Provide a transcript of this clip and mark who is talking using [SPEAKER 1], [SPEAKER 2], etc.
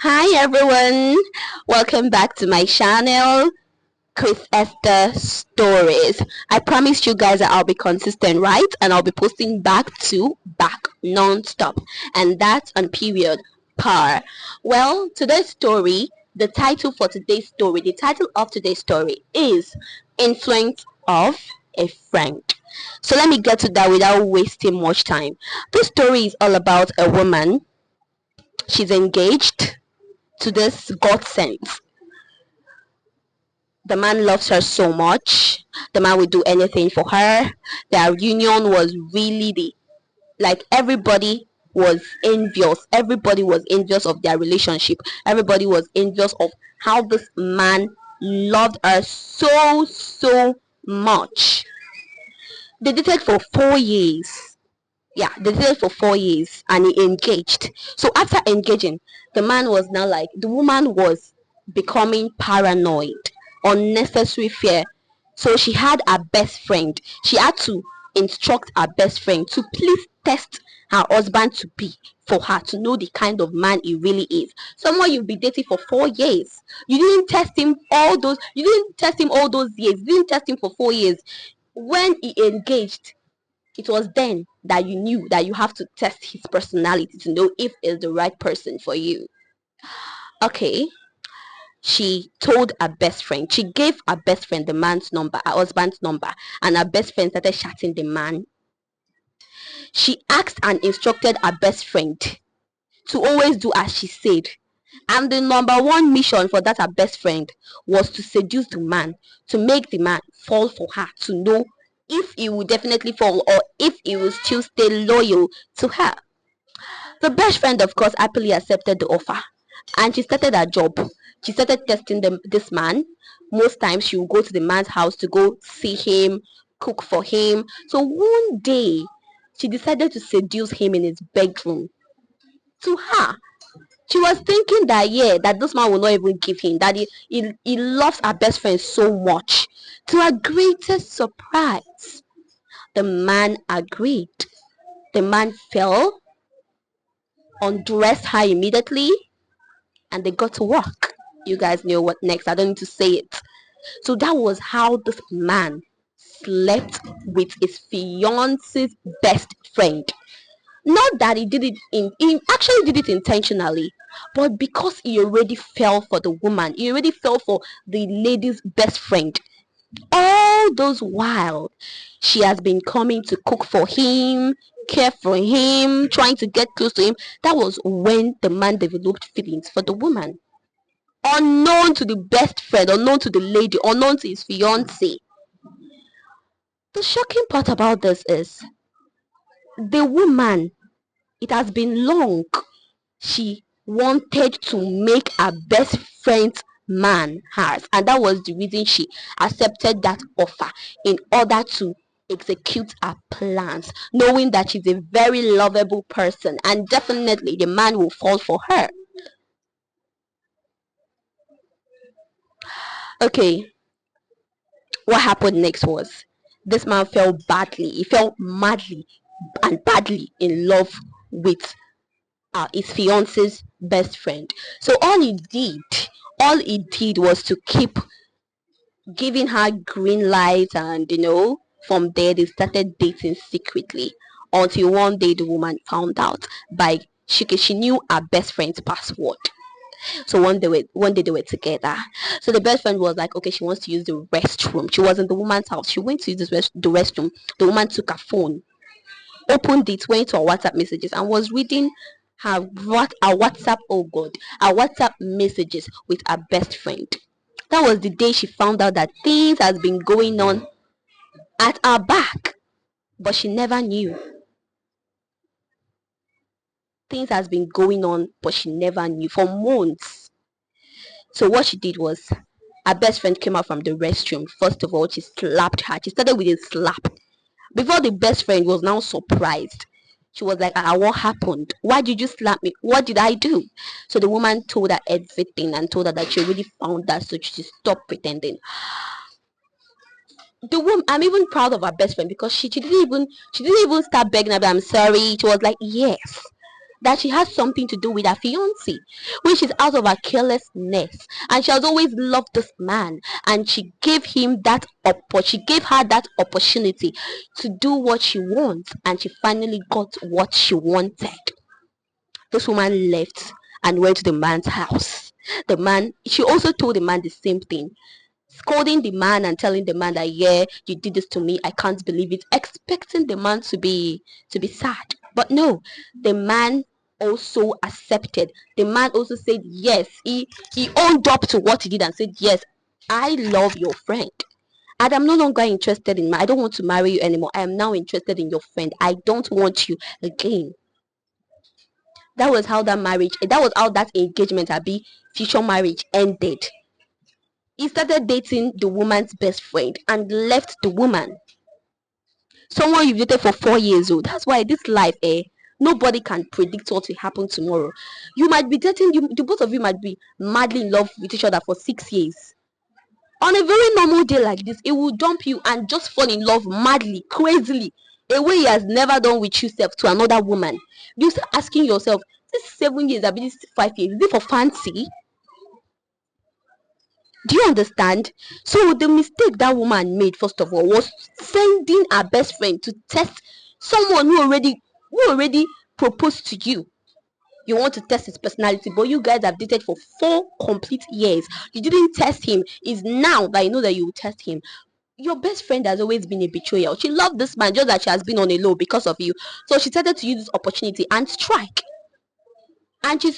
[SPEAKER 1] Hi everyone, welcome back to my channel, Chris Esther Stories. I promised you guys that I'll be consistent, right? And I'll be posting back to back non-stop, and that's on period par. Well, today's story, the title of today's story is Influence of a Friend. So let me get to that without wasting much time. This story is all about a woman. She's engaged to this godsend. The man loves her so much. The man would do anything for her. Their union was really everybody was envious. Everybody was envious of their relationship. Everybody was envious of how this man loved her so much. They dated for 4 years. Yeah, they dated for 4 years and he engaged. So after engaging, the woman was becoming paranoid, unnecessary fear. So she had her best friend. She had to instruct her best friend to please test her husband to be for her to know the kind of man he really is. Someone you've been dating for 4 years. You didn't test him all those years. You didn't test him for 4 years. When he engaged, it was then that you knew that you have to test his personality to know if it's the right person for you. Okay, she told her best friend, she gave her best friend the man's number, her husband's number, and her best friend started chatting the man. She asked and instructed her best friend to always do as she said. And the number one mission for that her best friend was to seduce the man, to make the man fall for her, to know if he will definitely fall or if he will still stay loyal to her. The best friend, of course, happily accepted the offer and she started her job. She started testing this man. Most times she would go to the man's house to go see him, cook for him. So one day she decided to seduce him in his bedroom. To her, she was thinking that that this man will not even give him, that he loves her best friend so much. To her greatest surprise, the man agreed. The man fell, undressed her immediately, and they got to work. You guys know what next. I don't need to say it. So that was how this man slept with his fiance's best friend. Not that he actually did it intentionally, but because he already fell for the woman, he already fell for the lady's best friend. All those while, she has been coming to cook for him, care for him, trying to get close to him. That was when the man developed feelings for the woman. Unknown to the best friend, unknown to the lady, unknown to his fiance. The shocking part about this is the woman, it has been long, she wanted to make her best friend's man hers, and that was the reason she accepted that offer in order to execute her plans, knowing that she's a very lovable person and definitely the man will fall for her. Okay, what happened next was this man fell badly, he fell madly and badly in love with his fiance's best friend. So all he did was to keep giving her green light, and from there they started dating secretly until one day the woman found out by she knew her best friend's password. So one day they were together. So the best friend was like, okay, she wants to use the restroom. She was in the woman's house. She went to use the restroom. The woman took her phone, opened it, went to her WhatsApp messages, and was reading her WhatsApp. Oh God, her WhatsApp messages with her best friend. That was the day she found out that things has been going on at her back, but she never knew. Things has been going on, but she never knew for months. So what she did was, her best friend came out from the restroom. First of all, she slapped her. She started with a slap. Before the best friend was now surprised. She was like, what happened? Why did you slap me? What did I do? So the woman told her everything and told her that she already found that, so she stopped pretending. The woman, I'm even proud of her best friend because she didn't even start begging her, I'm sorry. She was like, yes. that she has something to do with her fiance, which is out of her carelessness. And she has always loved this man, and she gave him that she gave her that opportunity to do what she wants, and she finally got what she wanted. This woman left and went to the man's house. The man, she also told the man the same thing, scolding the man and telling the man that, yeah, you did this to me, I can't believe it, expecting the man to be sad. But no, the man also accepted. The man also said yes. He owned up to what he did and said, yes, I love your friend, and I'm no longer interested in I don't want to marry you anymore. I am now interested in your friend. I don't want you again. That was how that engagement, future marriage, ended. He started dating the woman's best friend and left the woman. Someone you've dated for 4 years old. That's why this life, nobody can predict what will happen tomorrow. You might be dating, the both of you might be madly in love with each other for 6 years. On a very normal day like this, it will dump you and just fall in love madly, crazily, a way he has never done with yourself, to another woman. You start asking yourself, this 7 years, I mean, this 5 years, is it for fancy? Do you understand? So the mistake that woman made, first of all, was sending her best friend to test someone who already proposed to you. You want to test his personality, but you guys have dated for 4 complete years. You didn't test him. It's now that you know that you will test him. Your best friend has always been a betrayal. She loved this man, just that she has been on a low because of you. So she started to use this opportunity and strike. And she